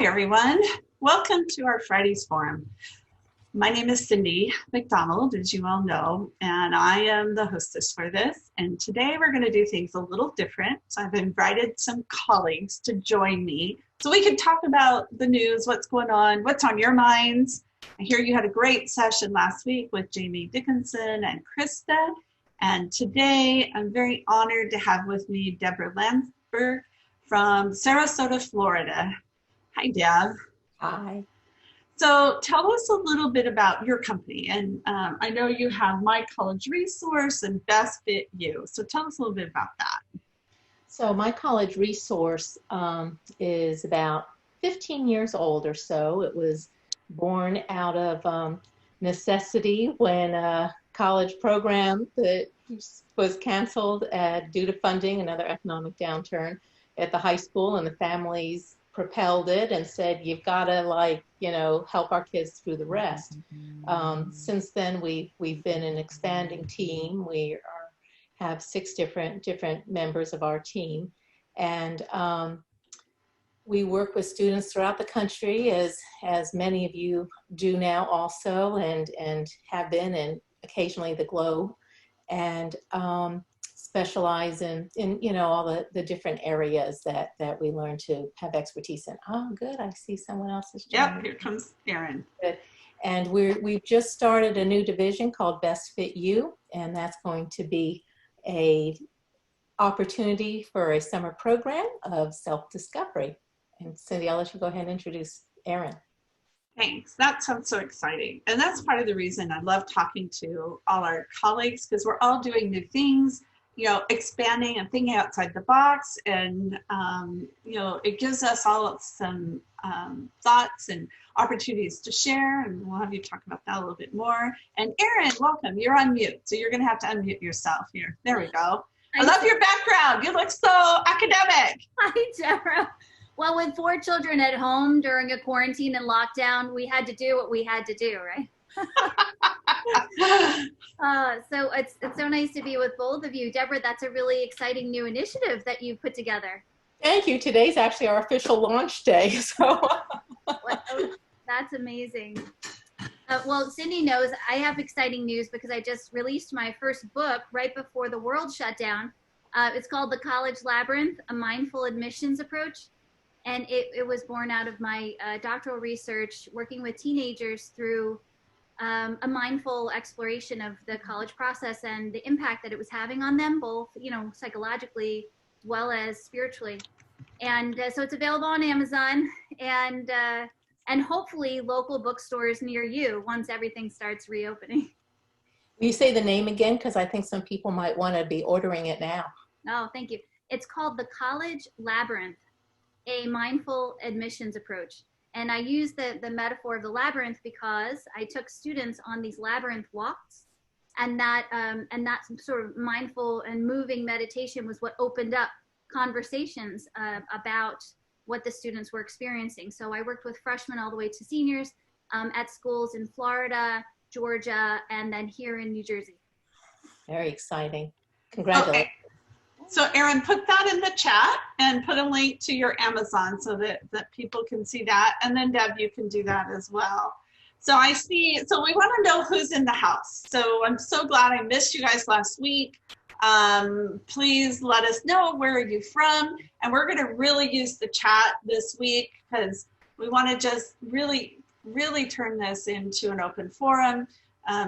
everyone. Welcome to our Fridays Forum. My name is Cindy McDonald, as you all know, and I am the hostess for this. And today we're going to do things a little different. So I've invited some colleagues to join me so we can talk about the news, what's going on, what's on your minds. I hear you had a great session last week with Jamie Dickinson and Krista. And today I'm very honored to have with me Deborah Landsberg from Sarasota, Florida. Hi, Deb. Hi. So tell us a little bit about your company. And I know you have My College Resource and Best Fit You. So tell us a little bit about that. So My College Resource is about 15 years old or so. It was born out of necessity when a college program that was canceled due to funding, another economic downturn at the high school, and the families propelled it and said, you've got to help our kids through the rest. Since then, we've been an expanding team. We have 6 different members of our team, and we work with students throughout the country, as many of you do now also, and have been, and occasionally the globe, and specialize in all the different areas that we learn to have expertise in. Oh, good. I see someone else is joining. Yep, here comes Erin. Good. And we've just started a new division called Best Fit You, and that's going to be a opportunity for a summer program of self-discovery. And Cindy, I'll let you go ahead and introduce Erin. Thanks. That sounds so exciting. And that's part of the reason I love talking to all our colleagues, because we're all doing new things, expanding and thinking outside the box. And, it gives us all some thoughts and opportunities to share. And we'll have you talk about that a little bit more. And Erin, welcome. You're on mute. So you're going to have to unmute yourself here. There we go. I love your background. You look so academic. Hi, Deborah. Well, with 4 children at home during a quarantine and lockdown, we had to do what we had to do, right? So it's so nice to be with both of you. Deborah, that's a really exciting new initiative that you put together. Thank you. Today's actually our official launch day. So that's amazing. Well, Cindy knows I have exciting news because I just released my first book right before the world shut down. It's called The College Labyrinth, A Mindful Admissions Approach. And it was born out of my doctoral research, working with teenagers through a mindful exploration of the college process and the impact that it was having on them, both psychologically as well as spiritually. And so it's available on Amazon and hopefully local bookstores near you once everything starts reopening. Will you say the name again? Because I think some people might want to be ordering it now. Oh, thank you. It's called The College Labyrinth, a Mindful Admissions Approach. And I use the metaphor of the labyrinth because I took students on these labyrinth walks, and that sort of mindful and moving meditation was what opened up conversations about what the students were experiencing. So I worked with freshmen all the way to seniors at schools in Florida, Georgia, and then here in New Jersey. Very exciting. Congratulations. Okay. So Erin, put that in the chat and put a link to your Amazon so that people can see that. And then Deb, you can do that as well. So I see, so we want to know who's in the house. So I'm so glad I missed you guys last week. Please let us know, where are you from? And we're going to really use the chat this week because we want to just really, really turn this into an open forum.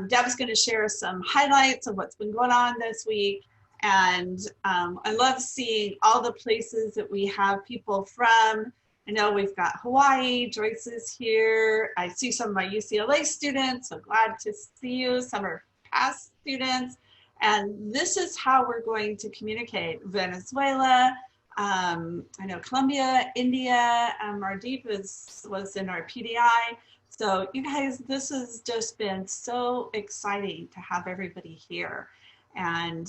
Deb's going to share some highlights of what's been going on this week. And I love seeing all the places that we have people from. I know we've got Hawaii, Joyce is here. I see some of my UCLA students, so glad to see you. Some are past students. And this is how we're going to communicate. Venezuela, I know Colombia, India, Mardeep was in our PDI. So you guys, this has just been so exciting to have everybody here. And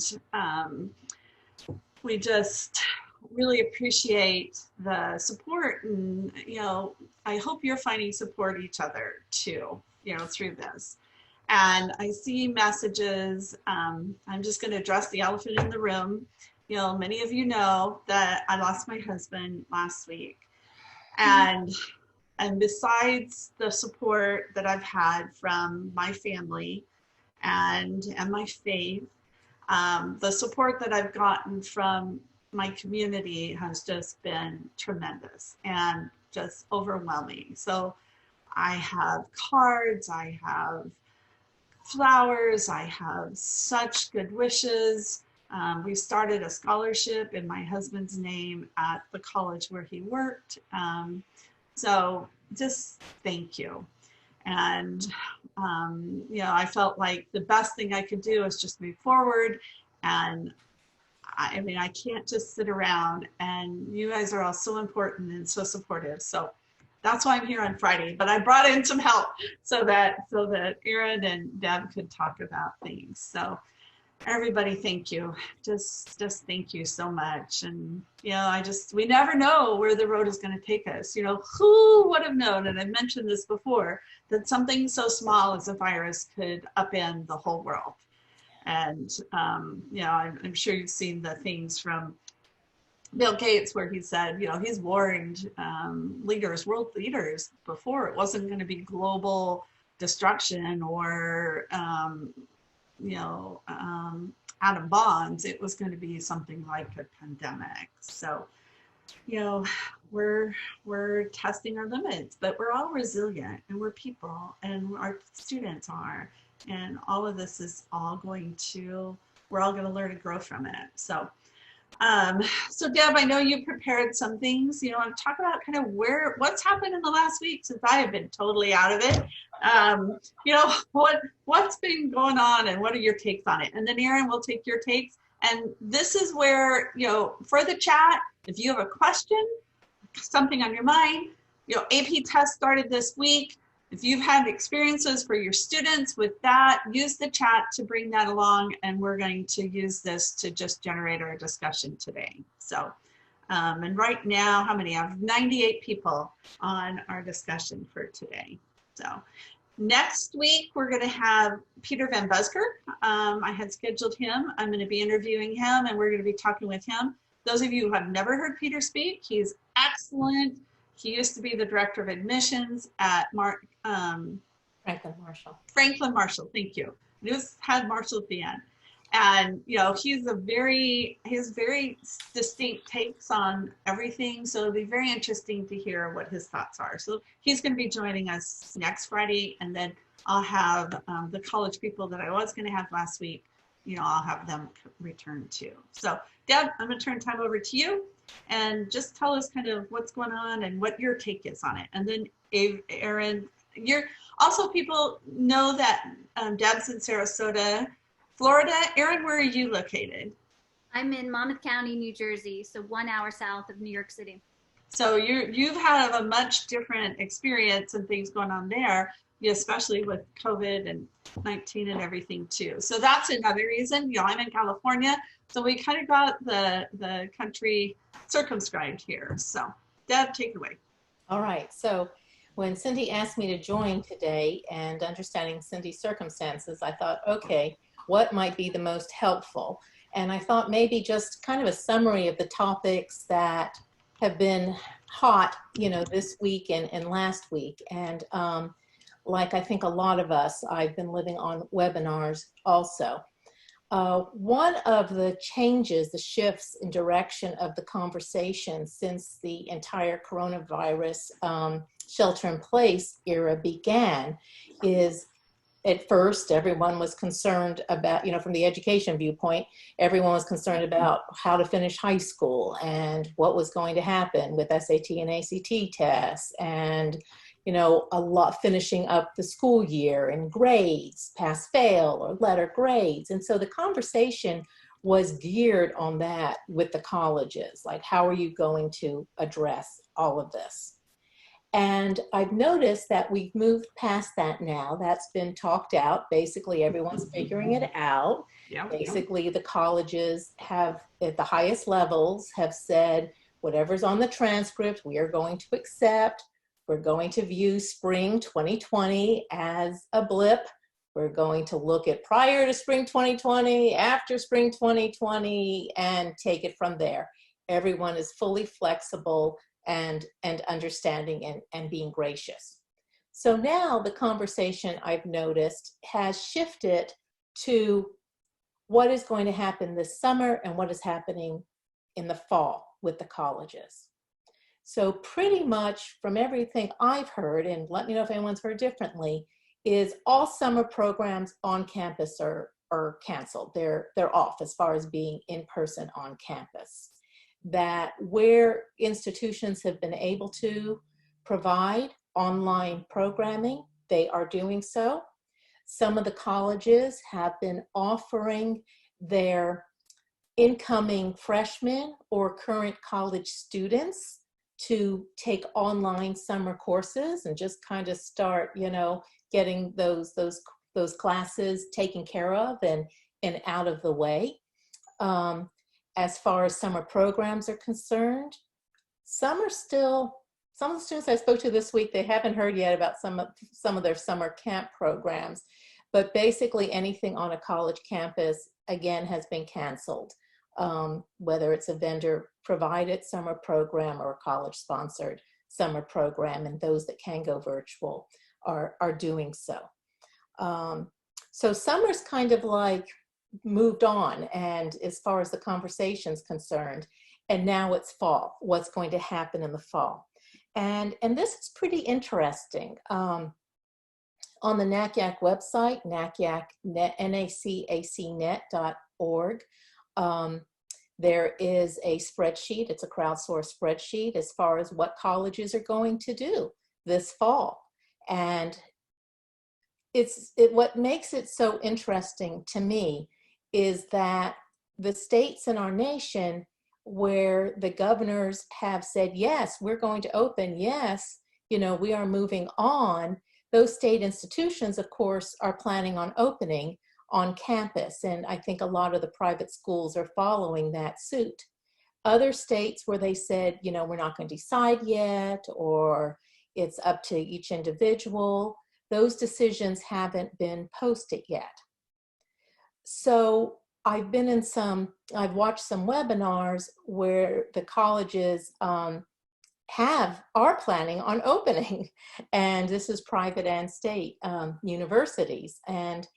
we just really appreciate the support, and I hope you're finding support each other too, through this. And I see messages. I'm just going to address the elephant in the room. Many of you know that I lost my husband last week, and And besides the support that I've had from my family and my faith, the support that I've gotten from my community has just been tremendous and just overwhelming. So I have cards, I have flowers, I have such good wishes. We started a scholarship in my husband's name at the college where he worked. So just thank you. And, I felt like the best thing I could do is just move forward. And I mean, I can't just sit around, and you guys are all so important and so supportive. So that's why I'm here on Friday, but I brought in some help so that Erin and Deb could talk about things. So everybody, thank you. Just thank you so much. And, we never know where the road is going to take us. Who would have known, and I've mentioned this before, that something so small as a virus could upend the whole world. And, I'm sure you've seen the things from Bill Gates where he said, he's warned world leaders before it wasn't going to be global destruction or, atom bombs. It was going to be something like a pandemic. So, we're testing our limits, but we're all resilient, and we're people, and our students are, and all of this is all we're all going to learn and grow from it. So, Deb, I know you prepared some things, to talk about kind of what's happened in the last week since I have been totally out of it. What's been going on, and what are your takes on it? And then Erin will take your takes. And this is where, for the chat, if you have a question, something on your mind, AP test started this week. If you've had experiences for your students with that, use the chat to bring that along, and we're going to use this to just generate our discussion today. So, and right now, how many? I have 98 people on our discussion for today. So next week, we're going to have Peter Van Busker. I had scheduled him. I'm going to be interviewing him, and we're going to be talking with him. Those of you who have never heard Peter speak, he's excellent. He used to be the director of admissions at Franklin Marshall. Franklin Marshall, thank you. He had Marshall at the end. And, he has very distinct takes on everything. So it'll be very interesting to hear what his thoughts are. So he's going to be joining us next Friday. And then I'll have the college people that I was going to have last week, I'll have them return too. So Deb, I'm going to turn time over to you and just tell us kind of what's going on and what your take is on it. And then Erin, people know that Deb's in Sarasota, Florida. Erin, where are you located? I'm in Monmouth County, New Jersey, so 1 hour south of New York City. So you've had a much different experience and things going on there, especially with COVID-19 and everything too. So that's another reason. I'm in California, so we kind of got the country circumscribed here. So Deb, take it away. All right. So when Cindy asked me to join today, and understanding Cindy's circumstances, I thought, okay, what might be the most helpful? And I thought maybe just kind of a summary of the topics that have been hot, this week and last week. And like I think a lot of us, I've been living on webinars also. One of the changes, the shifts in direction of the conversation since the entire coronavirus shelter in place era began is, at first, everyone was concerned about, from the education viewpoint, everyone was concerned about how to finish high school and what was going to happen with SAT and ACT tests, and, a lot finishing up the school year and grades, pass, fail, or letter grades. And so the conversation was geared on that with the colleges, like, how are you going to address all of this? And I've noticed that we've moved past that now. That's been talked out. Basically, everyone's figuring it out. Yeah. Basically, the colleges have, at the highest levels, have said, whatever's on the transcript, we are going to accept. We're going to view spring 2020 as a blip. We're going to look at prior to spring 2020, after spring 2020, and take it from there. Everyone is fully flexible and understanding and being gracious. So now the conversation, I've noticed, has shifted to what is going to happen this summer and what is happening in the fall with the colleges. So pretty much from everything I've heard, and let me know if anyone's heard differently, is all summer programs on campus are canceled. They're off as far as being in person on campus. That where institutions have been able to provide online programming, they are doing so. Some of the colleges have been offering their incoming freshmen or current college students to take online summer courses and just kind of start, getting those classes taken care of and out of the way. As far as summer programs are concerned, some of the students I spoke to this week, they haven't heard yet about some of their summer camp programs, but basically anything on a college campus, again, has been canceled. Whether it's a vendor provided summer program or a college sponsored summer program, and those that can go virtual are doing so. So summer's kind of like moved on, and as far as the conversation's concerned, and now it's fall, what's going to happen in the fall. And this is pretty interesting. On the NACYAC website, nacacnet.org, there is a spreadsheet. It's a crowdsourced spreadsheet as far as what colleges are going to do this fall. And what makes it so interesting to me is that the states in our nation where the governors have said, yes, we're going to open, yes, we are moving on, those state institutions, of course, are planning on opening on campus. And I think a lot of the private schools are following that suit. Other states where they said, we're not going to decide yet, or it's up to each individual, those decisions haven't been posted yet. So I've watched some webinars where the colleges are planning on opening, and this is private and state universities. And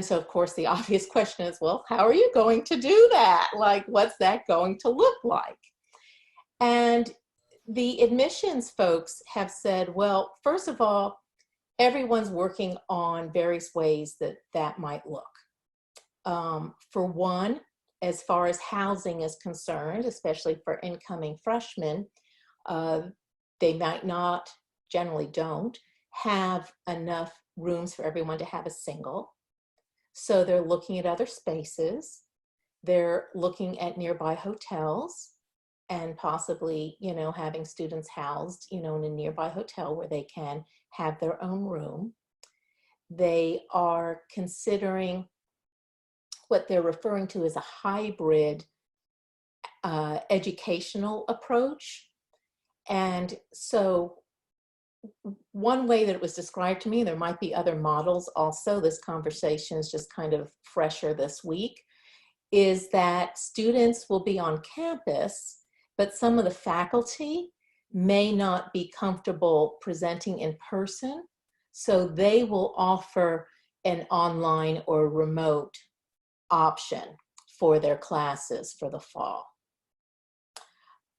so, of course, the obvious question is, well, how are you going to do that? Like, what's that going to look like? And the admissions folks have said, well, first of all, everyone's working on various ways that might look. For one, as far as housing is concerned, especially for incoming freshmen, they might not, generally don't, have enough rooms for everyone to have a single. So they're looking at other spaces. They're looking at nearby hotels and possibly, having students housed, in a nearby hotel where they can have their own room. They are considering what they're referring to as a hybrid educational approach. And so one way that it was described to me, there might be other models also, this conversation is just kind of fresher this week, is that students will be on campus, but some of the faculty may not be comfortable presenting in person, so they will offer an online or remote option for their classes for the fall.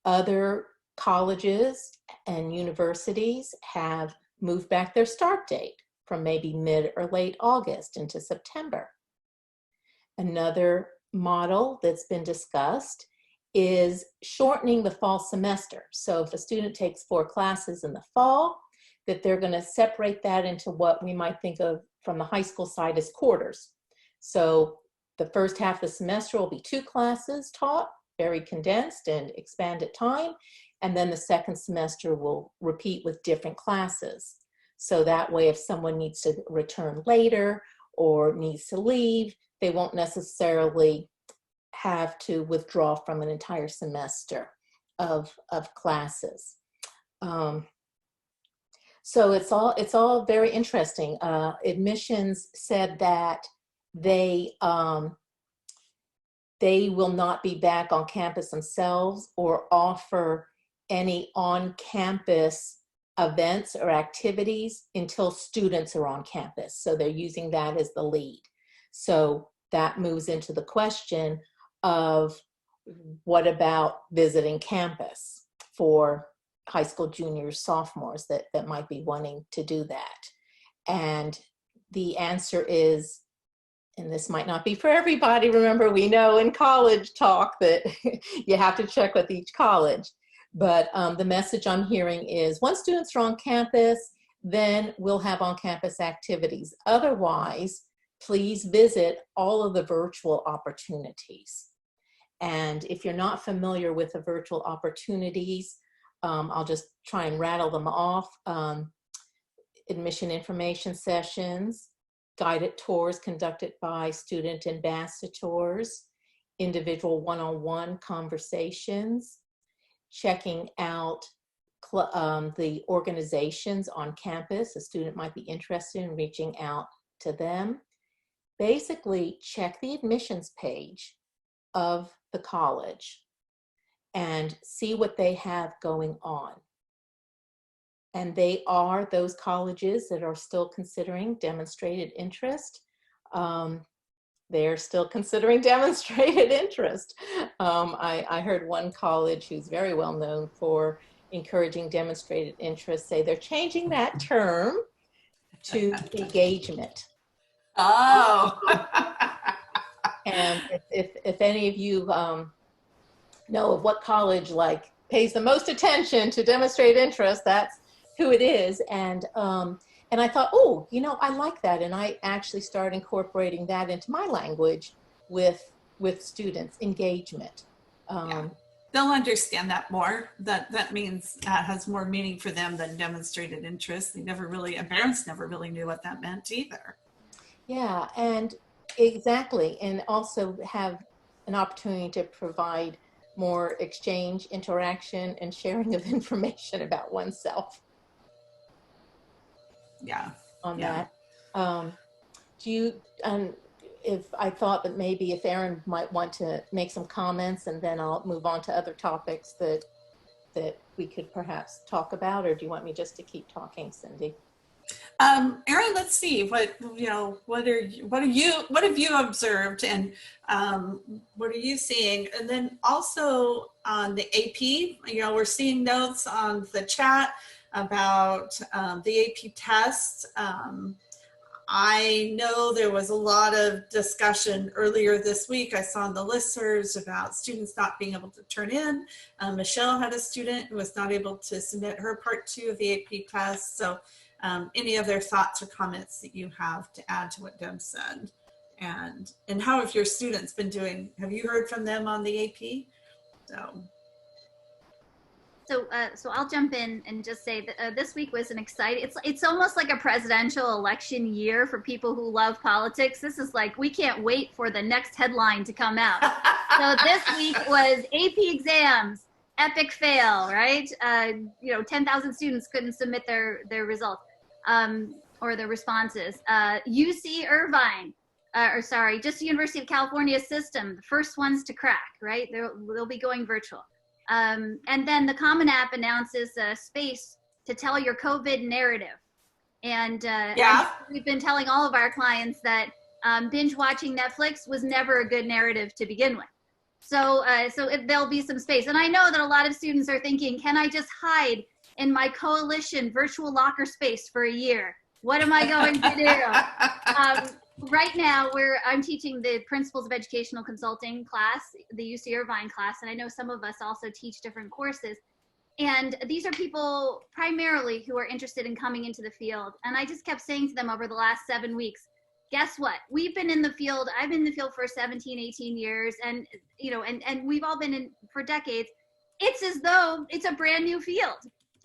Other colleges and universities have moved back their start date from maybe mid or late August into September. Another model that's been discussed is shortening the fall semester. So if a student takes 4 classes in the fall, that they're going to separate that into what we might think of from the high school side as quarters. So the first half of the semester will be 2 classes taught, very condensed and expanded time. And then the second semester will repeat with different classes. So that way, if someone needs to return later or needs to leave, they won't necessarily have to withdraw from an entire semester of classes. So it's all very interesting. Admissions said that they will not be back on campus themselves or offer any on-campus events or activities until students are on campus. So they're using that as the lead. So that moves into the question of what about visiting campus for high school juniors, sophomores that might be wanting to do that. And the answer is, and this might not be for everybody. Remember, we know in college talk that you have to check with each college. But the message I'm hearing is once students are on campus, then we'll have on-campus activities. Otherwise, please visit all of the virtual opportunities. And if you're not familiar with the virtual opportunities, I'll just try and rattle them off. Admission information sessions, guided tours conducted by student ambassadors, individual one-on-one conversations, checking out the organizations on campus. A student might be interested in reaching out to them. Basically, check the admissions page of the college and see what they have going on. And they are those colleges that are still considering demonstrated interest. They're still considering demonstrated interest. I heard one college who's very well known for encouraging demonstrated interest say they're changing that term to engagement. Oh. And if any of you know of what college like pays the most attention to demonstrate interest, that's who it is. And I thought, oh, you know, I like that. And I actually started incorporating that into my language with students, engagement. Yeah. They'll understand that more. That means that has more meaning for them than demonstrated interest. And parents never really knew what that meant either. Yeah, and exactly. And also have an opportunity to provide more exchange, interaction, and sharing of information about oneself. Yeah. On that. Do you, if I thought that maybe if Erin might want to make some comments and then I'll move on to other topics that we could perhaps talk about, or do you want me just to keep talking, Cindy? Erin, let's see what have you observed, and what are you seeing? And then also on the AP, we're seeing notes on the chat about the AP test. I know there was a lot of discussion earlier this week. I saw in the listservs about students not being able to turn in. Michelle had a student who was not able to submit her part 2 of the AP test. So any other thoughts or comments that you have to add to what Deb said? And how have your students been doing? Have you heard from them on the AP? So I'll jump in and just say that this week was an exciting, it's almost like a presidential election year for people who love politics. This is like, we can't wait for the next headline to come out. So this week was AP exams, epic fail, right? 10,000 students couldn't submit their results or their responses. UC Irvine, just the University of California system, the first ones to crack, right? They'll be going virtual. And then the Common App announces a space to tell your COVID narrative. And we've been telling all of our clients that binge watching Netflix was never a good narrative to begin with. So there'll be some space. And I know that a lot of students are thinking, can I just hide in my coalition virtual locker space for a year? What am I going to do? Right now, I'm teaching the Principles of Educational Consulting class, the UC Irvine class, and I know some of us also teach different courses. And these are people primarily who are interested in coming into the field. And I just kept saying to them over the last 7 weeks, guess what? We've been in the field. I've been in the field for 17, 18 years. And, and we've all been in for decades. It's as though it's a brand new field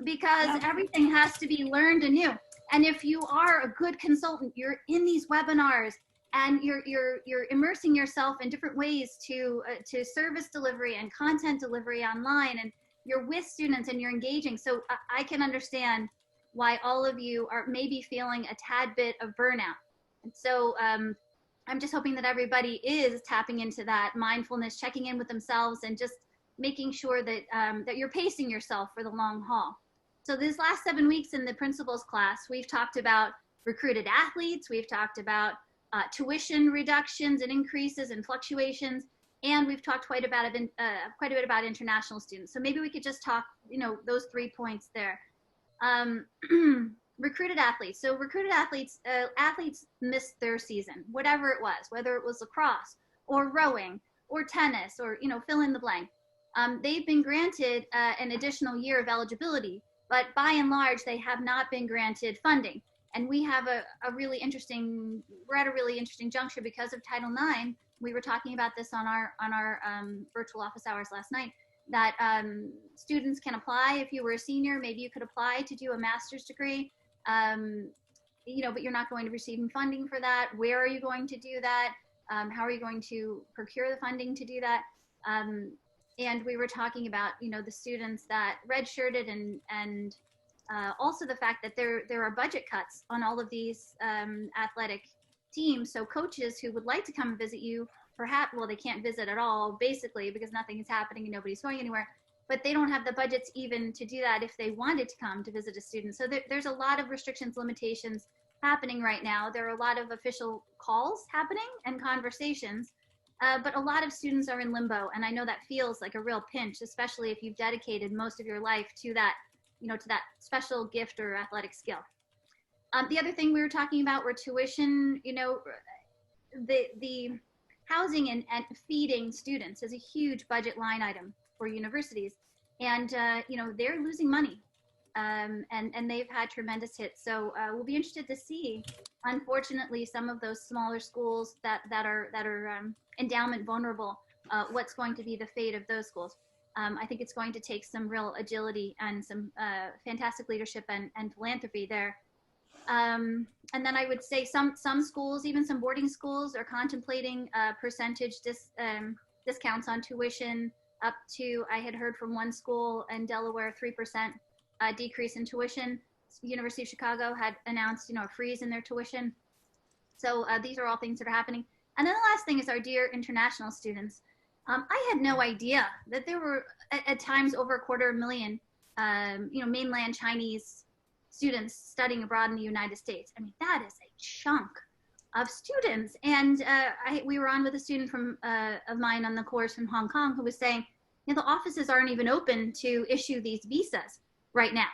because everything has to be learned anew. And if you are a good consultant, you're in these webinars and you're immersing yourself in different ways to service delivery and content delivery online, and you're with students and you're engaging. So I can understand why all of you are maybe feeling a tad bit of burnout. And so I'm just hoping that everybody is tapping into that mindfulness, checking in with themselves, and just making sure that that you're pacing yourself for the long haul. So these last 7 weeks in the principal's class, we've talked about recruited athletes, we've talked about tuition reductions and increases and fluctuations, and we've talked quite a bit about international students. So maybe we could just talk, those 3 points there. Recruited athletes. So recruited athletes, athletes missed their season, whatever it was, whether it was lacrosse or rowing or tennis or, fill in the blank. They've been granted an additional year of eligibility, but by and large, they have not been granted funding. And we have we're at a really interesting juncture because of Title IX. We were talking about this on our virtual office hours last night, that students can apply. If you were a senior, maybe you could apply to do a master's degree, but you're not going to receive funding for that. Where are you going to do that? How are you going to procure the funding to do that? And we were talking about, the students that redshirted and also the fact that there are budget cuts on all of these athletic teams. So coaches who would like to come and visit you, they can't visit at all, basically, because nothing is happening and nobody's going anywhere. But they don't have the budgets even to do that if they wanted to come to visit a student. So there's a lot of restrictions, limitations happening right now. There are a lot of official calls happening and conversations, but a lot of students are in limbo. And I know that feels like a real pinch, especially if you've dedicated most of your life to that, to that special gift or athletic skill. The other thing we were talking about were tuition. The housing and feeding students is a huge budget line item for universities, and they're losing money, and they've had tremendous hits. So we'll be interested to see, unfortunately, some of those smaller schools that are endowment vulnerable, what's going to be the fate of those schools. I think it's going to take some real agility and some fantastic leadership and philanthropy there. And then I would say some schools, even some boarding schools, are contemplating percentage discounts on tuition up to, I had heard from one school in Delaware, 3% decrease in tuition. University of Chicago had announced, a freeze in their tuition. So these are all things that are happening. And then the last thing is our dear international students. I had no idea that there were at times over 250,000, mainland Chinese students studying abroad in the United States. I mean, that is a chunk of students. And we were on with a student of mine on the course from Hong Kong who was saying, the offices aren't even open to issue these visas right now.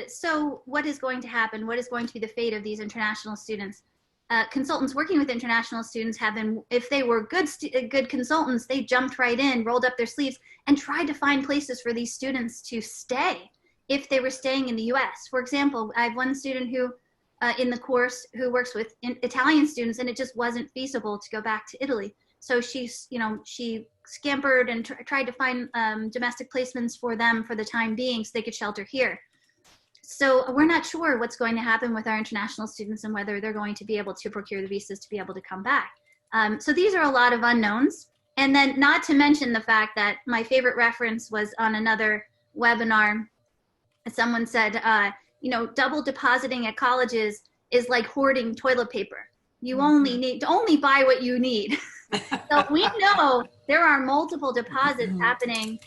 So what is going to happen? What is going to be the fate of these international students? Consultants working with international students have been, if they were good consultants, they jumped right in, rolled up their sleeves, and tried to find places for these students to stay if they were staying in the US. For example, I have one student who, in the course, who works with Italian students, and it just wasn't feasible to go back to Italy. So she scampered and tried to find domestic placements for them for the time being so they could shelter here. So we're not sure what's going to happen with our international students and whether they're going to be able to procure the visas to be able to come back. So these are a lot of unknowns. And then not to mention the fact that my favorite reference was on another webinar. Someone said, double depositing at colleges is like hoarding toilet paper. You only need to only buy what you need. So we know there are multiple deposits happening.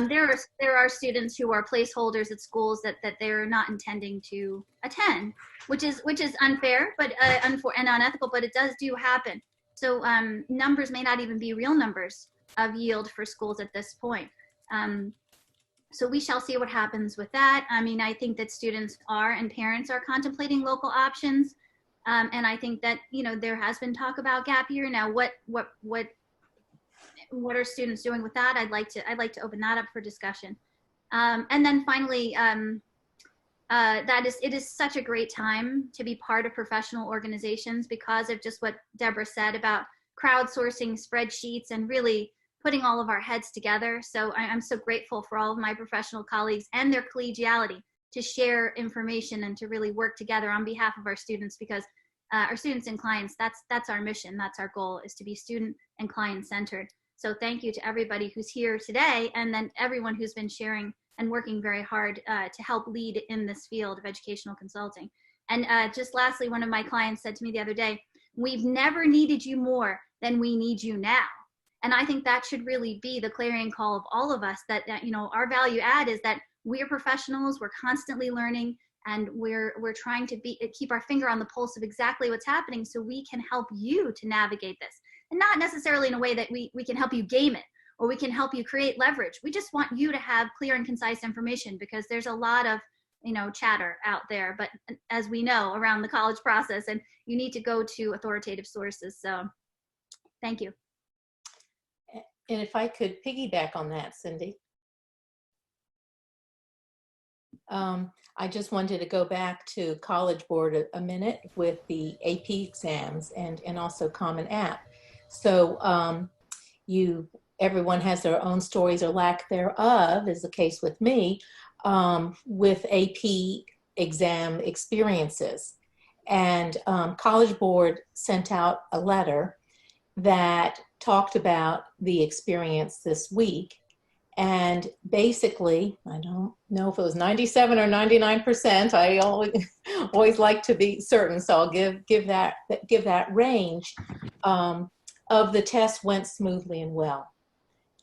There are students who are placeholders at schools that they're not intending to attend, which is unfair, but and unethical. But it do happen. So numbers may not even be real numbers of yield for schools at this point. So we shall see what happens with that. I mean, I think that students and parents are contemplating local options. And I think that, there has been talk about gap year. Now, what are students doing with that? I'd like to open that up for discussion. And then finally, it is such a great time to be part of professional organizations because of just what Deborah said about crowdsourcing spreadsheets and really putting all of our heads together. So I'm so grateful for all of my professional colleagues and their collegiality to share information and to really work together on behalf of our students, because our students and clients, that's our mission. That's our goal, is to be student and client centered. So thank you to everybody who's here today, and then everyone who's been sharing and working very hard to help lead in this field of educational consulting. And just lastly, one of my clients said to me the other day, "We've never needed you more than we need you now." And I think that should really be the clarion call of all of us, that our value add is that we're professionals, we're constantly learning, and we're trying to keep our finger on the pulse of exactly what's happening so we can help you to navigate this. And not necessarily in a way that we can help you game it or we can help you create leverage. We just want you to have clear and concise information, because there's a lot of chatter out there, but as we know, around the college process, and you need to go to authoritative sources. So thank you. And if I could piggyback on that, Cindy. I just wanted to go back to College Board a minute with the AP exams and also Common App. So everyone has their own stories or lack thereof, is the case with me, with AP exam experiences. And College Board sent out a letter that talked about the experience this week. And basically, I don't know if it was 97 or 99%. I always like to be certain, so I'll give that range. Of the test went smoothly and well.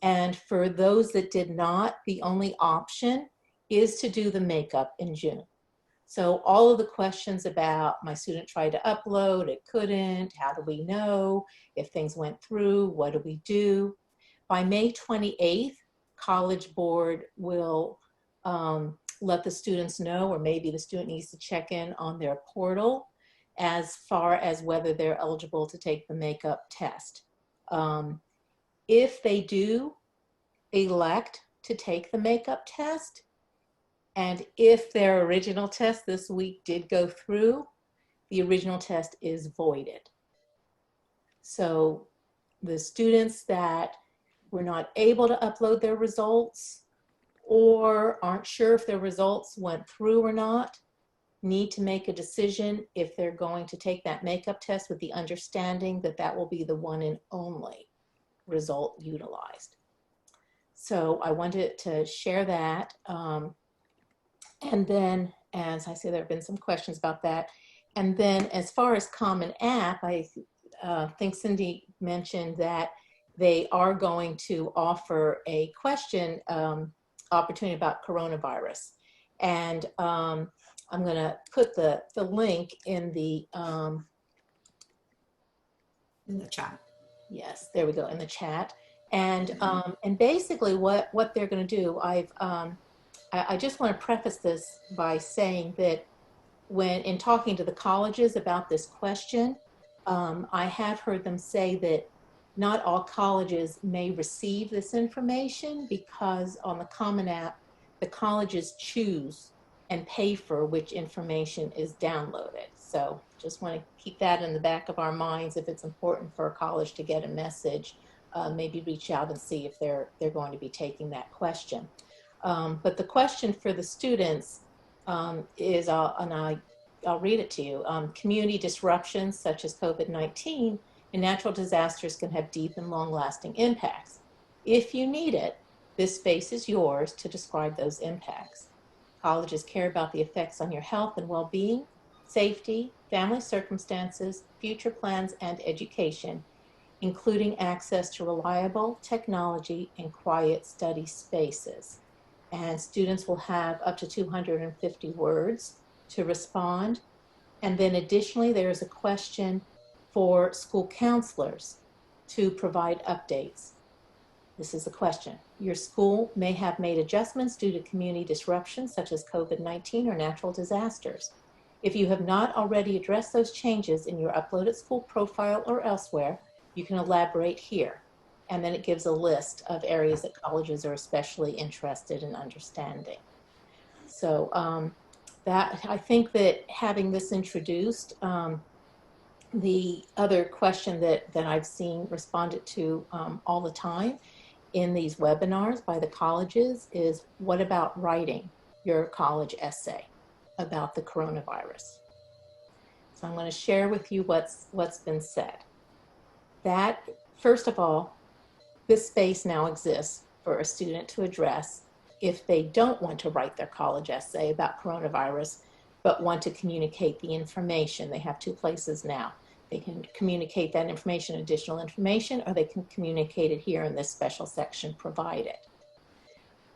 And for those that did not, the only option is to do the makeup in June. So all of the questions about my student tried to upload, it couldn't, how do we know if things went through, what do we do? By May 28th, College Board will let the students know, or maybe the student needs to check in on their portal as far as whether they're eligible to take the makeup test. If they do elect to take the makeup test, and if their original test this week did go through, the original test is voided. So the students that were not able to upload their results or aren't sure if their results went through or not need to make a decision if they're going to take that makeup test, with the understanding that that will be the one and only result utilized. So I wanted to share that. And then, as I say, there have been some questions about that. And then as far as Common App, I think Cindy mentioned that they are going to offer a question opportunity about coronavirus. And I'm going to put the link in the chat. Yes, there we go, in the chat. And basically what they're going to do, I just want to preface this by saying that when in talking to the colleges about this question, I have heard them say that not all colleges may receive this information, because on the Common App, the colleges choose and pay for which information is downloaded. So just want to keep that in the back of our minds. If it's important for a college to get a message, maybe reach out and see if they're going to be taking that question. But the question for the students is, and I'll read it to you. Community disruptions such as COVID-19 and natural disasters can have deep and long-lasting impacts. If you need it, this space is yours to describe those impacts. Colleges care about the effects on your health and well-being, safety, family circumstances, future plans, and education, including access to reliable technology and quiet study spaces. And students will have up to 250 words to respond. And then additionally, there is a question for school counselors to provide updates. This is the question. Your school may have made adjustments due to community disruptions such as COVID-19 or natural disasters. If you have not already addressed those changes in your uploaded school profile or elsewhere, you can elaborate here. And then it gives a list of areas that colleges are especially interested in understanding. So I think that having this introduced, the other question that I've seen responded to all the time in these webinars by the colleges is, what about writing your college essay about the coronavirus? So I'm going to share with you what's been said. That, first of all, this space now exists for a student to address if they don't want to write their college essay about coronavirus, but want to communicate the information. They have two places now. They can communicate that information, additional information, or they can communicate it here in this special section provided.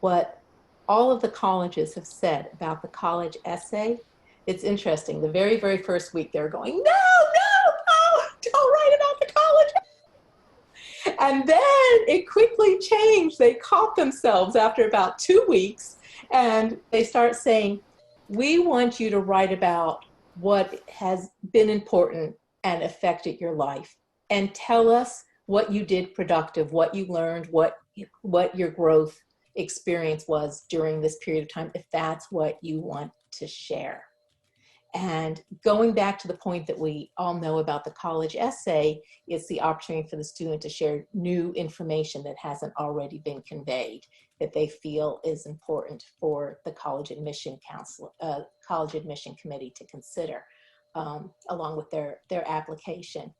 What all of the colleges have said about the college essay, it's interesting. The very, very first week, they're going, no, don't write about the college. And then it quickly changed. They caught themselves after about 2 weeks, and they start saying, we want you to write about what has been important and affected your life, and tell us what you did productive, what you learned, what your growth experience was during this period of time, if that's what you want to share. And going back to the point that we all know about the college essay, it's the opportunity for the student to share new information that hasn't already been conveyed, that they feel is important for the college admission college admission committee to consider, along with their application.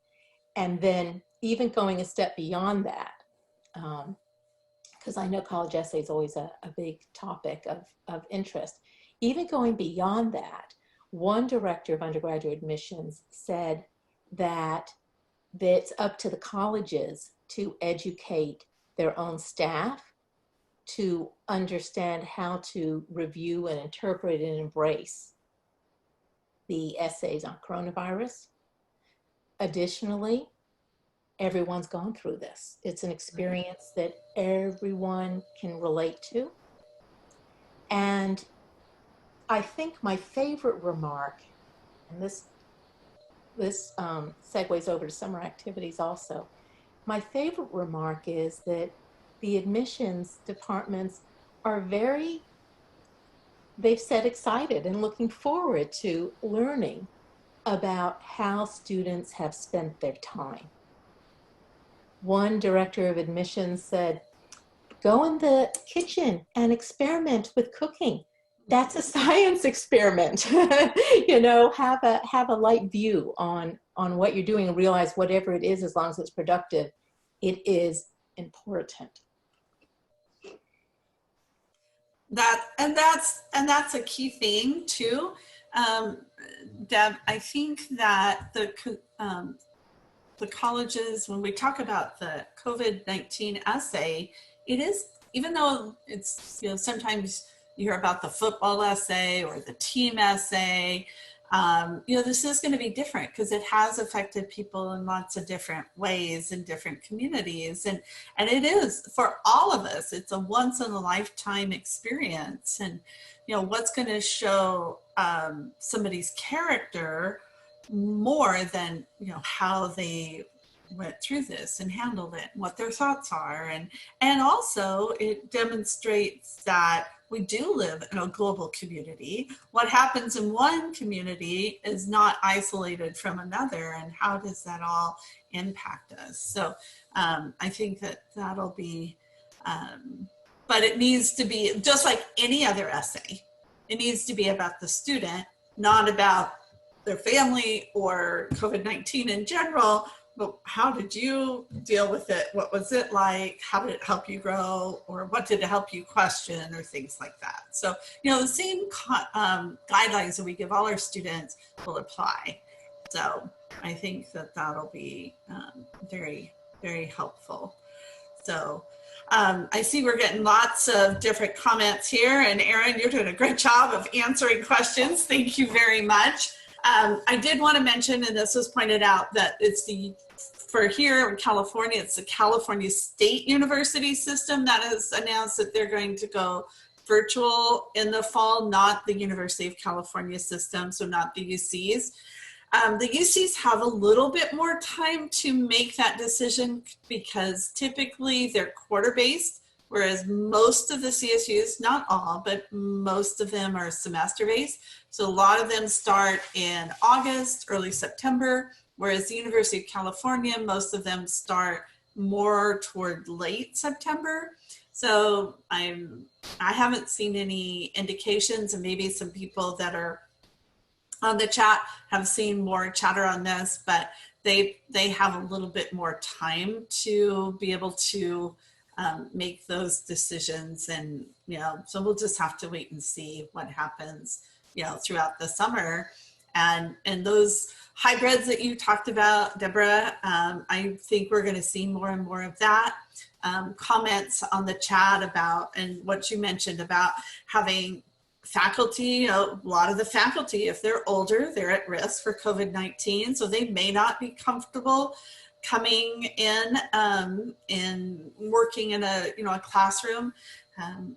And then even going a step beyond that, because I know college essay is always a big topic of interest. Even going beyond that, one director of undergraduate admissions said that it's up to the colleges to educate their own staff to understand how to review and interpret and embrace the essays on coronavirus. Additionally, everyone's gone through this. It's an experience that everyone can relate to. And I think my favorite remark, and this segues over to summer activities also, my favorite remark is that the admissions departments are they've said excited and looking forward to learning about how students have spent their time. One director of admissions said, go in the kitchen and experiment with cooking. That's a science experiment. You know, have a light view on what you're doing and realize whatever it is, as long as it's productive, it is important. That's a key thing too, Deb. I think that the colleges, when we talk about the COVID-19 essay, it is, even though it's, you know, sometimes you hear about the football essay or the team essay, you know, this is going to be different because it has affected people in lots of different ways in different communities. And it is, for all of us, it's a once in a lifetime experience. And, you know, what's going to show somebody's character more than, you know, how they went through this and handled it, and what their thoughts are. And also it demonstrates that we do live in a global community. What happens in one community is not isolated from another, and how does that all impact us? So I think that'll be, but it needs to be just like any other essay. It needs to be about the student, not about their family or COVID-19 in general, but how did you deal with it? What was it like? How did it help you grow? Or what did it help you question, or things like that? So, you know, the same guidelines that we give all our students will apply. So I think that'll be very, very helpful. So I see we're getting lots of different comments here, and Erin, you're doing a great job of answering questions. Thank you very much. I did want to mention, and this was pointed out, that it's for here in California, it's the California State University system that has announced that they're going to go virtual in the fall, not the University of California system, so not the UCs. The UCs have a little bit more time to make that decision because typically they're quarter-based, whereas most of the CSUs, not all, but most of them are semester-based. So a lot of them start in August, early September, whereas the University of California, most of them start more toward late September. So I haven't seen any indications, and maybe some people that are on the chat have seen more chatter on this, but they have a little bit more time to be able to make those decisions. And, you know, so we'll just have to wait and see what happens, you know, throughout the summer. And those hybrids that you talked about, Deborah, I think we're going to see more and more of that. Comments on the chat about, and what you mentioned about having faculty, you know, a lot of the faculty, if they're older, they're at risk for COVID-19, so they may not be comfortable coming in and working in a, you know, a classroom.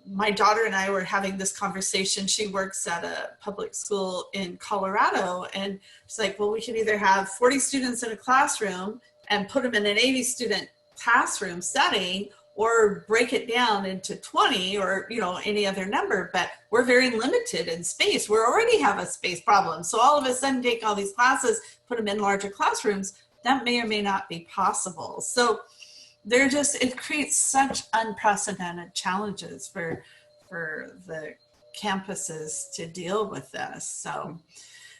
My daughter and I were having this conversation. She works at a public school in Colorado, and she's like, well, we could either have 40 students in a classroom and put them in an 80 student classroom setting, or break it down into 20 or, you know, any other number, but we're very limited in space. We already have a space problem. So all of a sudden take all these classes, put them in larger classrooms, that may or may not be possible. So they're just, it creates such unprecedented challenges for the campuses to deal with this. So,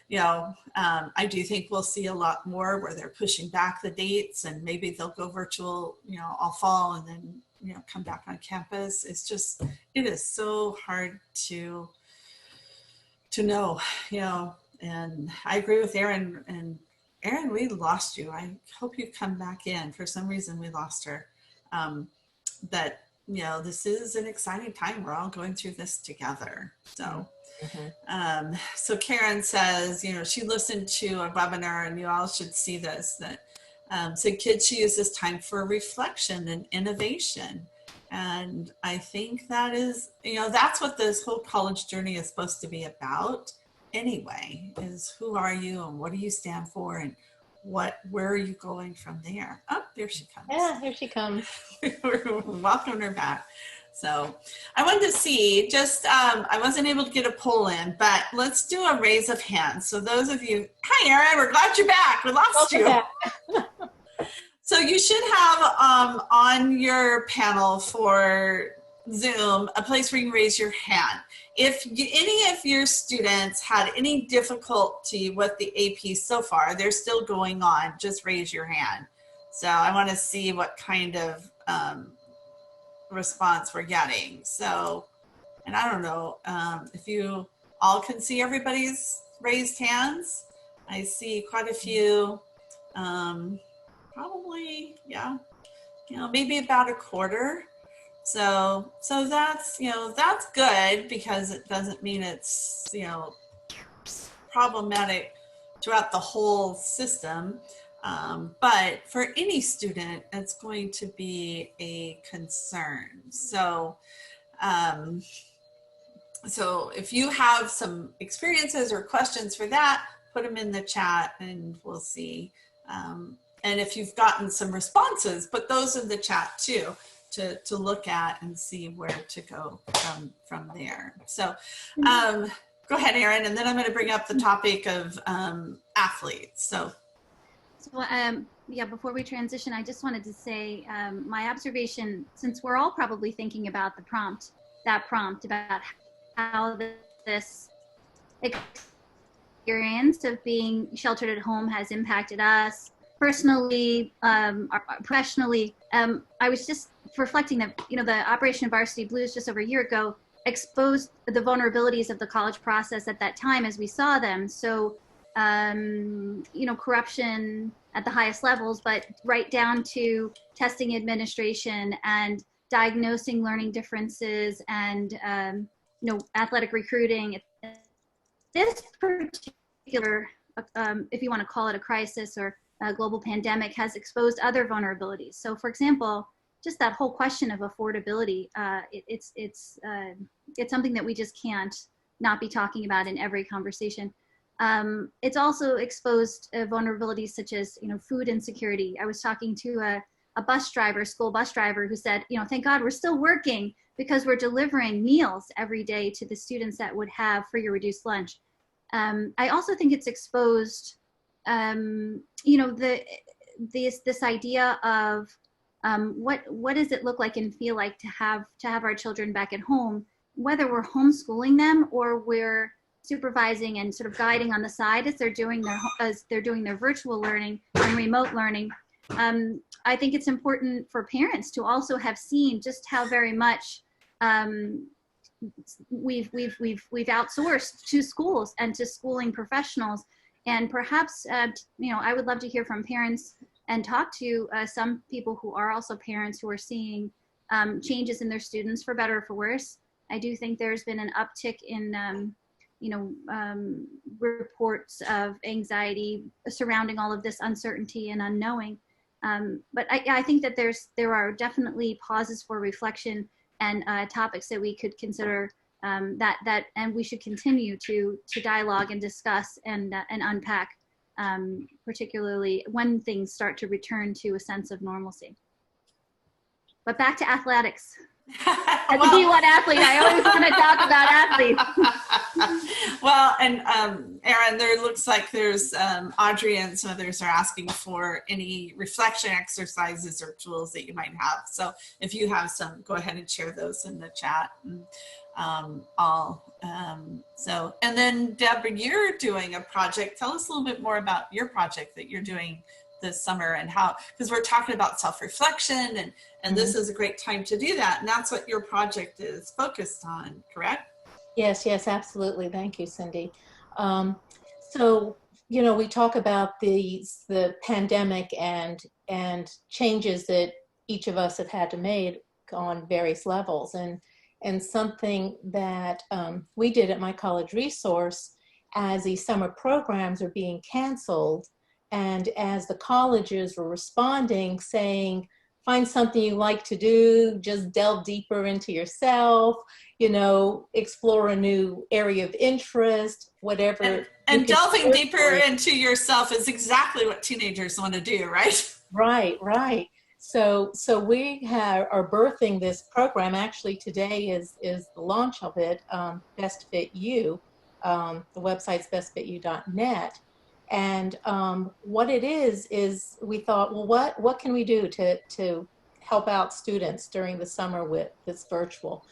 you know, I do think we'll see a lot more where they're pushing back the dates, and maybe they'll go virtual, you know, all fall and then, you know, come back on campus. It's just, it is so hard to know, you know, and I agree with Erin. And Erin, we lost you. I hope you come back in. For some reason we lost her. But, you know, this is an exciting time. We're all going through this together. So, so Karen says, you know, she listened to a webinar, and you all should see this, that said kids should use this time for reflection and innovation. And I think that is, you know, that's what this whole college journey is supposed to be about anyway, is who are you and what do you stand for, and where are you going from there? Oh, there she comes. Yeah, here she comes. We're welcoming her back. So I wanted to see, just, I wasn't able to get a poll in, but let's do a raise of hands. So those of you, hi Erin, we're glad you're back. We lost you. So you should have on your panel for Zoom a place where you can raise your hand. If any of your students had any difficulty with the AP so far, they're still going on, just raise your hand. So I want to see what kind of response we're getting. So, and I don't know if you all can see everybody's raised hands. I see quite a few, probably, yeah, you know, maybe about a quarter. So that's, you know, that's good, because it doesn't mean it's, you know, problematic throughout the whole system. But for any student, it's going to be a concern. So, so if you have some experiences or questions for that, put them in the chat and we'll see. And if you've gotten some responses, put those in the chat too, to look at and see where to go from there. So go ahead, Erin, and then I'm going to bring up the topic of athletes. So yeah, before we transition, I just wanted to say my observation, since we're all probably thinking about that prompt about how this experience of being sheltered at home has impacted us personally, professionally. I was just reflecting that, you know, the Operation Varsity Blues just over a year ago exposed the vulnerabilities of the college process at that time as we saw them. So, you know, corruption at the highest levels, but right down to testing administration and diagnosing learning differences and, you know, athletic recruiting. This particular, if you want to call it a crisis or a global pandemic, has exposed other vulnerabilities. So, for example, just that whole question of affordability, it's something that we just can't not be talking about in every conversation. It's also exposed vulnerabilities such as, you know, food insecurity. I was talking to a bus driver, school bus driver, who said, you know, thank God we're still working because we're delivering meals every day to the students that would have free or reduced lunch. I also think it's exposed, you know, this idea of what does it look like and feel like to have our children back at home, whether we're homeschooling them or we're supervising and sort of guiding on the side as they're doing their virtual learning and remote learning. I think it's important for parents to also have seen just how very much we've outsourced to schools and to schooling professionals, And perhaps, I would love to hear from parents and talk to some people who are also parents who are seeing changes in their students for better or for worse. I do think there's been an uptick in, reports of anxiety surrounding all of this uncertainty and unknowing. But I think that there are definitely pauses for reflection and topics that we could consider and we should continue to dialogue and discuss and unpack, particularly when things start to return to a sense of normalcy. But back to athletics. As a D1 athlete, I always want to talk about athletes. Well, and Erin, there looks like there's Audrey and some others are asking for any reflection exercises or tools that you might have. So if you have some, go ahead and share those in the chat. And, and then Deborah, you're doing a project. Tell us a little bit more about your project that you're doing this summer and how, because we're talking about self-reflection and this is a great time to do that. And that's what your project is focused on, correct? Yes, absolutely. Thank you, Cindy. So, we talk about the pandemic and changes that each of us have had to make on various levels. And something that we did at my college resource, as these summer programs are being canceled, and as the colleges were responding, saying, find something you like to do, just delve deeper into yourself, explore a new area of interest, whatever. And delving deeper into yourself is exactly what teenagers want to do, right? Right. So we are birthing this program. Actually, today is the launch of it, Best Fit You. The website's bestfityou.net. And what it is we thought, well, what can we do to help out students during the summer with this virtual?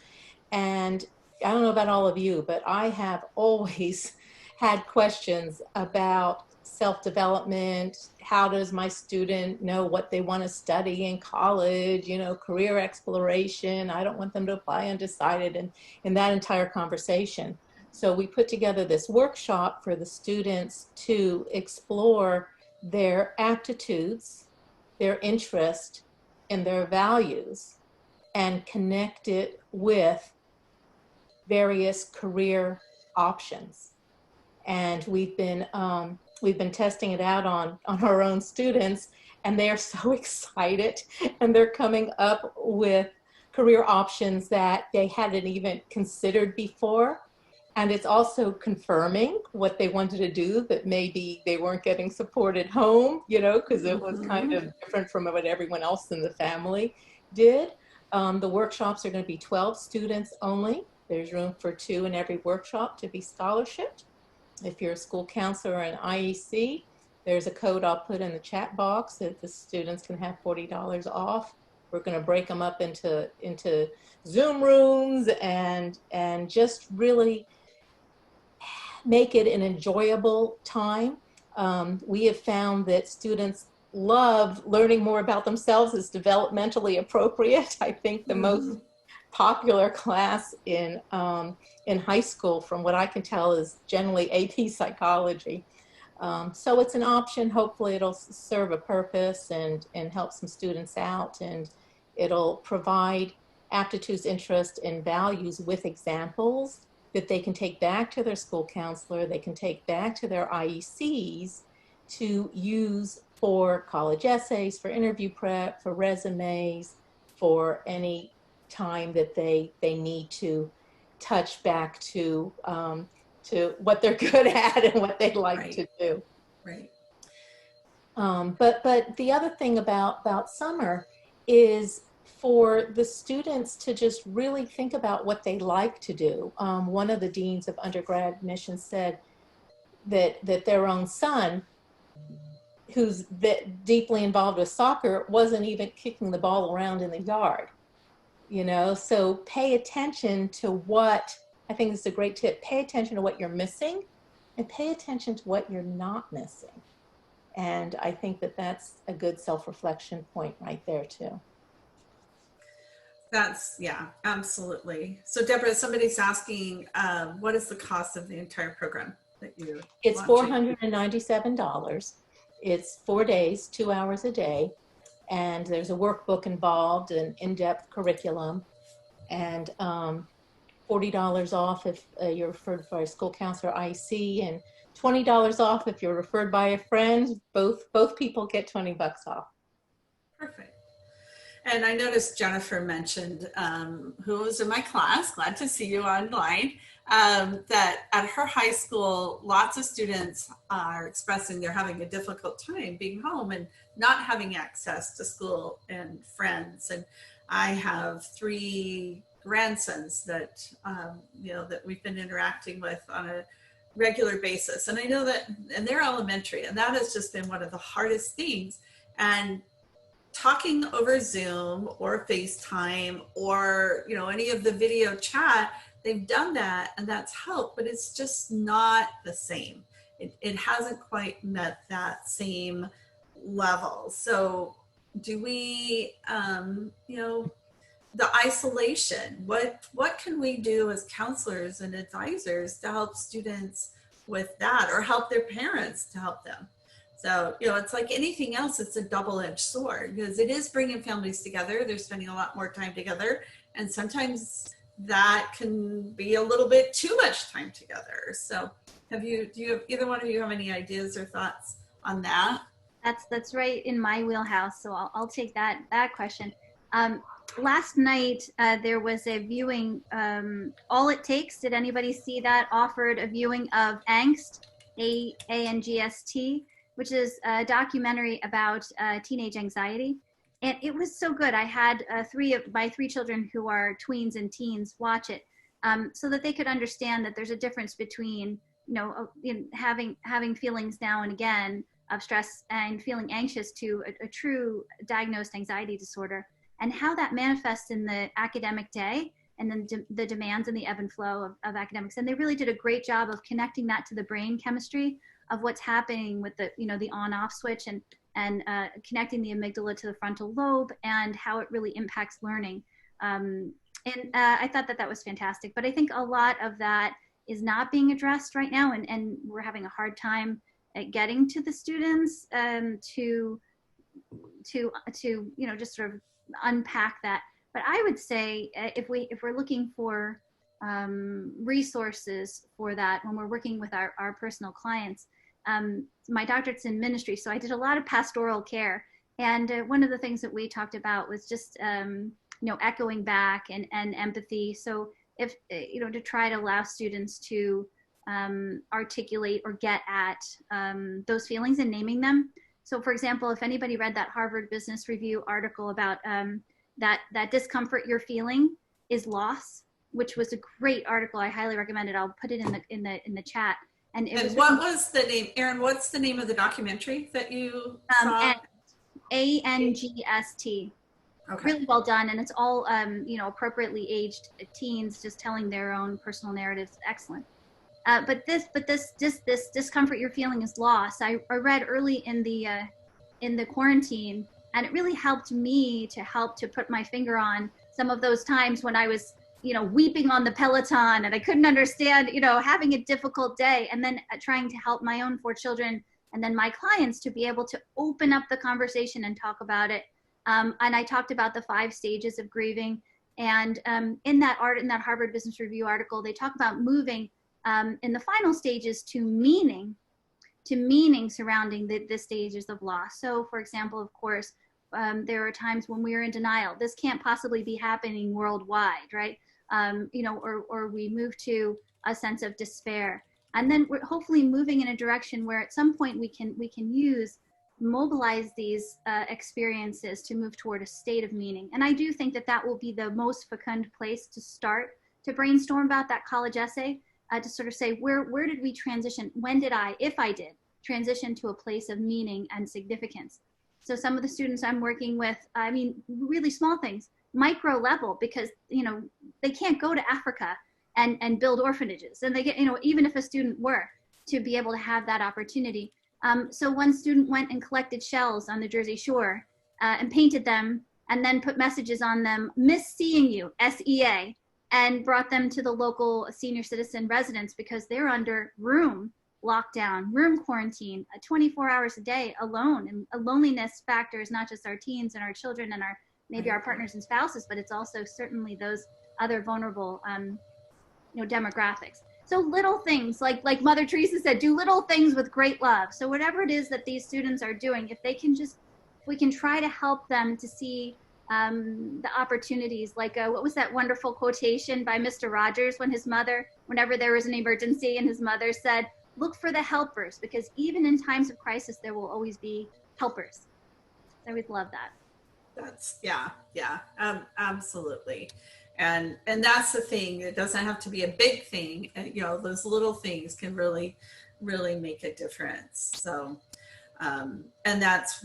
And I don't know about all of you, but I have always had questions about self-development. How does my student know what they want to study in college? Career exploration. I don't want them to apply undecided, and in that entire conversation. So we put together this workshop for the students to explore their aptitudes, their interest, and their values, and connect it with various career options. And we've been testing it out on our own students, and they are so excited, and they're coming up with career options that they hadn't even considered before. And it's also confirming what they wanted to do that maybe they weren't getting support at home, because it was kind of different from what everyone else in the family did. The workshops are going to be 12 students only. There's room for 2 in every workshop to be scholarshiped. If you're a school counselor or an IEC, there's a code I'll put in the chat box that the students can have $40 off. We're going to break them up into Zoom rooms and just really make it an enjoyable time. We have found that students love learning more about themselves. It's developmentally appropriate. I think the most popular class in high school, from what I can tell, is generally AP Psychology. So it's an option. Hopefully it'll serve a purpose and help some students out, and it'll provide aptitudes, interest, and values with examples that they can take back to their school counselor, they can take back to their IECs to use for college essays, for interview prep, for resumes, for any time that they need to touch back to what they're good at and what they'd like to do. Right. But the other thing about summer is for the students to just really think about what they like to do. One of the deans of undergrad admissions said that their own son, who's deeply involved with soccer, wasn't even kicking the ball around in the yard. So pay attention to what, I think this is a great tip, pay attention to what you're missing and pay attention to what you're not missing. And I think that's a good self-reflection point right there too. Yeah, absolutely. So Deborah, somebody's asking, what is the cost of the entire program? that you It's launching? $497. It's 4 days, 2 hours a day, and there's a workbook involved, an in-depth curriculum, and $40 off if you're referred by a school counselor IC, and $20 off if you're referred by a friend. Both people get 20 bucks off. Perfect. And I noticed Jennifer mentioned, who was in my class, glad to see you online, that at her high school, lots of students are expressing they're having a difficult time being home and not having access to school and friends. And I have 3 grandsons that, that we've been interacting with on a regular basis. And I know that, and they're elementary, and that has just been one of the hardest things. And talking over Zoom or FaceTime or, any of the video chat, they've done that and that's helped, but it's just not the same. It hasn't quite met that same level. So do we, the isolation, what can we do as counselors and advisors to help students with that, or help their parents to help them? So, it's like anything else, it's a double-edged sword, because it is bringing families together. They're spending a lot more time together. And sometimes that can be a little bit too much time together. So either one of you have any ideas or thoughts on that? That's right in my wheelhouse. So I'll take that question. Last night, there was a viewing, All It Takes. Did anybody see that? Offered a viewing of Angst, A-N-G-S-T, which is a documentary about teenage anxiety. And it was so good. I had 3 of my 3 children who are tweens and teens watch it, so that they could understand that there's a difference between, having feelings now and again of stress and feeling anxious to a true diagnosed anxiety disorder, and how that manifests in the academic day and then the demands and the ebb and flow of academics. And they really did a great job of connecting that to the brain chemistry of what's happening with the, the on-off switch, and connecting the amygdala to the frontal lobe and how it really impacts learning. I thought that was fantastic. But I think a lot of that is not being addressed right now, and we're having a hard time at getting to the students to just sort of unpack that. But I would say if we're looking for resources for that when we're working with our personal clients, my doctorate's in ministry, so I did a lot of pastoral care. And one of the things that we talked about was just, echoing back and empathy. So if, to try to allow students to articulate or get at those feelings and naming them. So for example, if anybody read that Harvard Business Review article about that discomfort you're feeling is loss, which was a great article. I highly recommend it. I'll put it in the chat. And what was the name, Erin? What's the name of the documentary that you saw? ANGST. Okay. Really well done, and it's all appropriately aged teens just telling their own personal narratives. Excellent. But this discomfort you're feeling is loss. I read early in the quarantine, and it really helped me to put my finger on some of those times when I was weeping on the Peloton and I couldn't understand, having a difficult day, and then trying to help my own 4 children and then my clients to be able to open up the conversation and talk about it. And I talked about the 5 stages of grieving. And in that Harvard Business Review article, they talk about moving in the final stages to meaning surrounding the stages of loss. So for example, of course, there are times when we are in denial. This can't possibly be happening worldwide, right? Or we move to a sense of despair, and then we're hopefully moving in a direction where at some point we can mobilize these experiences to move toward a state of meaning. And I do think that will be the most fecund place to start to brainstorm about that college essay, to sort of say where did we transition? When did if I did transition to a place of meaning and significance? So some of the students I'm working with, really small things, micro level, because they can't go to Africa and build orphanages, and they get even if a student were to be able to have that opportunity. So one student went and collected shells on the Jersey Shore and painted them, and then put messages on them, "Miss seeing you," SEA, and brought them to the local senior citizen residence because they're under room lockdown, room quarantine, 24 hours a day alone. And a loneliness factor is not just our teens and our children and maybe our partners and spouses, but it's also certainly those other vulnerable demographics. So little things, like Mother Teresa said, do little things with great love. So whatever it is that these students are doing, if we can try to help them to see the opportunities, like what was that wonderful quotation by Mr. Rogers whenever there was an emergency and his mother said, look for the helpers, because even in times of crisis, there will always be helpers. I always love that. That's, absolutely. And that's the thing. It doesn't have to be a big thing. And, those little things can really, really make a difference. So, and that's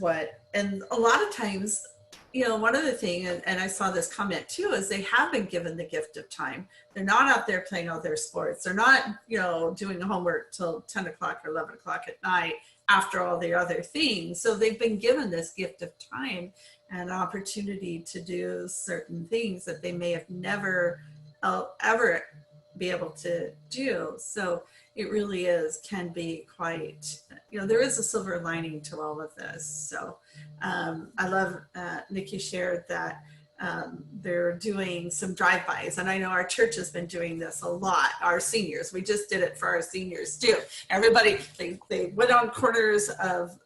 and a lot of times, one other thing, and I saw this comment too, is they have been given the gift of time. They're not out there playing all their sports. They're not, doing homework till 10 o'clock or 11 o'clock at night after all the other things. So they've been given this gift of time and opportunity to do certain things that they may have never ever be able to do. So it really can be quite, there is a silver lining to all of this. So I love, Nikki shared that they're doing some drive-bys, and I know our church has been doing this a lot. Our seniors, we just did it for our seniors too. Everybody, they went on corners of,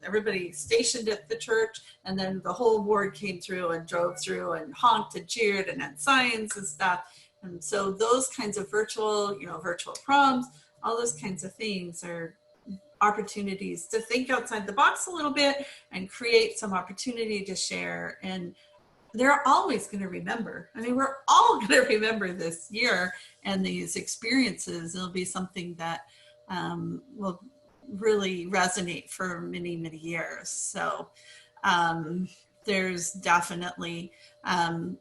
everybody stationed at the church, and then the whole ward came through and drove through and honked and cheered and had signs and stuff. And so those kinds of virtual proms, all those kinds of things are opportunities to think outside the box a little bit and create some opportunity to share. And they're always going to remember. I mean, we're all going to remember this year and these experiences. It'll be something that will really resonate for many, many years. So there's definitely one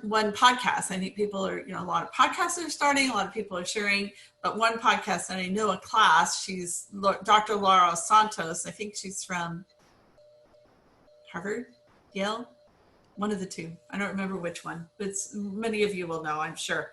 podcast. I think people are, a lot of podcasts are starting, a lot of people are sharing, but one podcast, and I know a class, she's Dr. Laura Santos. I think she's from Harvard, Yale, one of the two. I don't remember which one, but many of you will know, I'm sure.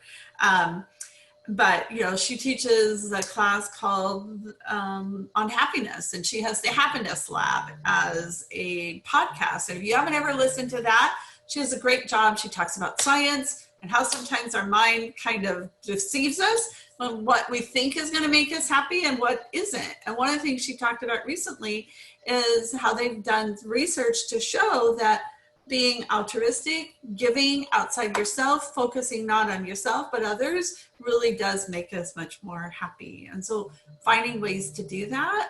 But, she teaches a class called on happiness, and she has the Happiness Lab as a podcast. And if you haven't ever listened to that, she does a great job. She talks about science and how sometimes our mind kind of deceives us on what we think is going to make us happy and what isn't. And one of the things she talked about recently is how they've done research to show that being altruistic, giving outside yourself, focusing not on yourself but others, really does make us much more happy. And so finding ways to do that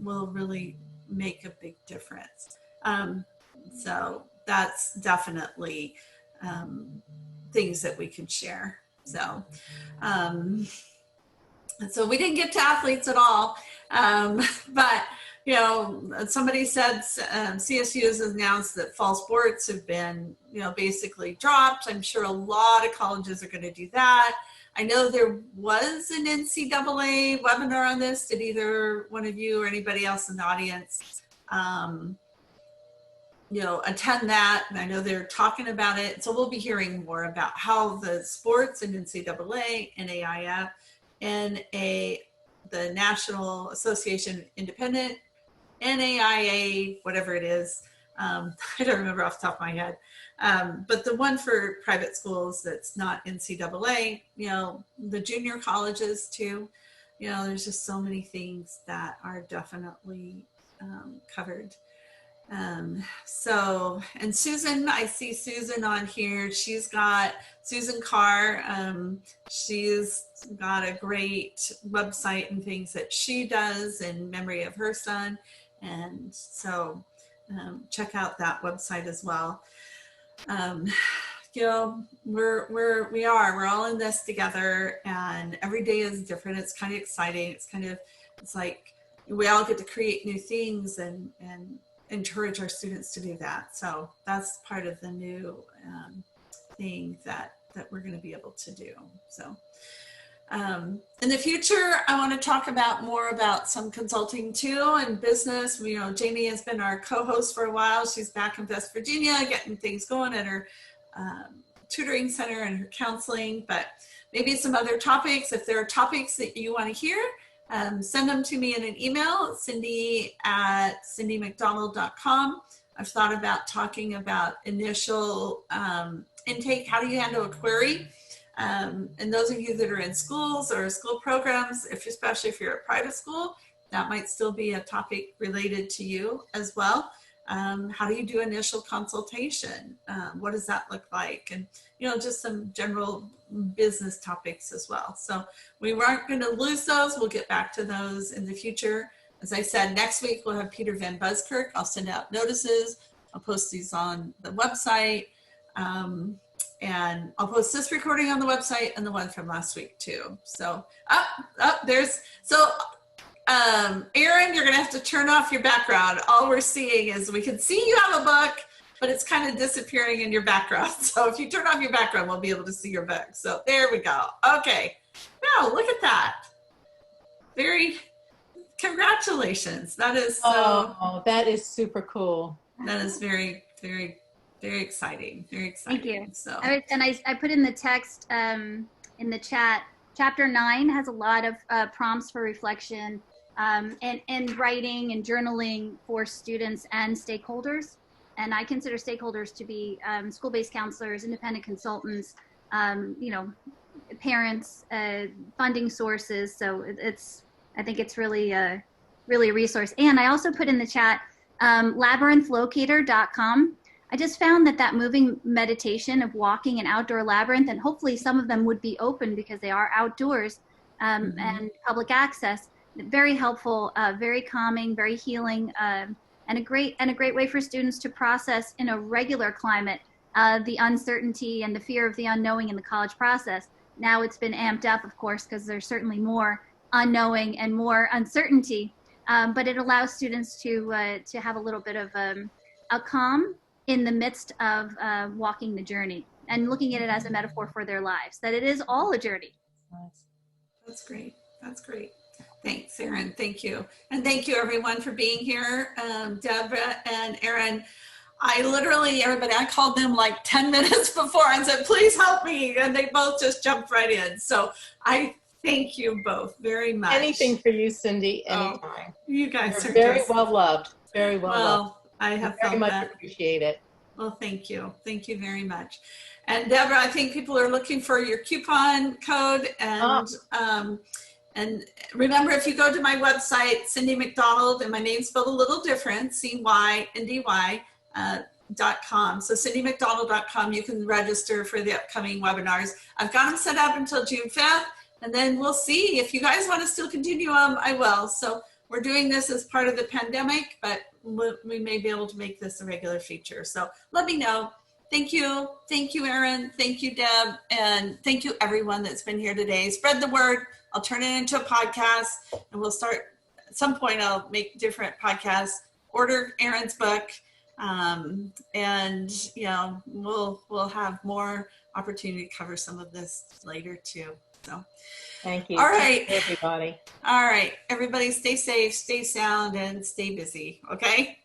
will really make a big difference. So that's definitely things that we can share. So we didn't get to athletes at all, but somebody said CSU has announced that fall sports have been, basically dropped. I'm sure a lot of colleges are going to do that. I know there was an NCAA webinar on this. Did either one of you or anybody else in the audience, attend that? And I know they're talking about it. So we'll be hearing more about how the sports and NCAA, NAIF, the National Association Independent, NAIA, whatever it is. I don't remember off the top of my head. But the one for private schools that's not NCAA, the junior colleges too, there's just so many things that are definitely covered. And Susan, I see Susan on here. She's got Susan Carr. She's got a great website and things that she does in memory of her son. And so check out that website as well. We're all in this together, and every day is different. It's kind of exciting. It's like we all get to create new things and encourage our students to do that. So that's part of the new thing that we're going to be able to do. So in the future, I want to talk more about some consulting too and business. Jamie has been our co-host for a while. She's back in West Virginia getting things going at her tutoring center and her counseling, but maybe some other topics. If there are topics that you want to hear, send them to me in an email, cindy@cindymcdonald.com. I've thought about talking about initial intake. How do you handle a query? And those of you that are in schools or school programs, especially if you're a private school, that might still be a topic related to you as well. How do you do initial consultation? What does that look like? And, just some general business topics as well. So we weren't going to lose those. We'll get back to those in the future. As I said, next week we'll have Peter Van Buskirk. I'll send out notices. I'll post these on the website. And I'll post this recording on the website and the one from last week too. So, Erin, you're going to have to turn off your background. All we're seeing is we can see you have a book, but it's kind of disappearing in your background. So if you turn off your background, we'll be able to see your book. So there we go. Okay. Now look at that. Congratulations. That is so. Oh, that is super cool. That is very, very, very exciting. Very exciting. Thank you. So. I put in the text in the chat. Chapter 9 has a lot of prompts for reflection and writing and journaling for students and stakeholders. And I consider stakeholders to be school-based counselors, independent consultants, parents, funding sources. So I think it's really a resource. And I also put in the chat labyrinthlocator.com. I just found that moving meditation of walking an outdoor labyrinth, and hopefully some of them would be open because they are outdoors and public access, very helpful, very calming, very healing, and a great way for students to process in a regular climate the uncertainty and the fear of the unknowing in the college process. Now it's been amped up, of course, because there's certainly more unknowing and more uncertainty, but it allows students to have a little bit of a calm in the midst of walking the journey and looking at it as a metaphor for their lives, that it is all a journey. That's great. That's great. Thanks, Erin. Thank you. And thank you everyone for being here. Deborah and Erin, I called them like 10 minutes before and said, please help me. And they both just jumped right in. So I thank you both very much. Anything for you, Cindy, anytime. Oh, you guys You're are very just, well loved. Very well loved. I have very felt much that. Appreciate it. Well, thank you. Thank you very much. And Deborah, I think people are looking for your coupon code. And remember, if you go to my website, Cindy McDonald, and my name's spelled a little different, CYNDY.com. So cindymcdonald.com, you can register for the upcoming webinars. I've got them set up until June 5th, and then we'll see. If you guys want to still continue them, I will. So we're doing this as part of the pandemic, but we may be able to make this a regular feature. So let me know. Thank you. Thank you, Erin. Thank you, Deb. And thank you, everyone that's been here today. Spread the word. I'll turn it into a podcast, and we'll start at some point. I'll make different podcasts. Order Erin's book, and we'll have more opportunity to cover some of this later too. So, thank you. All right, everybody. All right, everybody, stay safe, stay sound, and stay busy. Okay.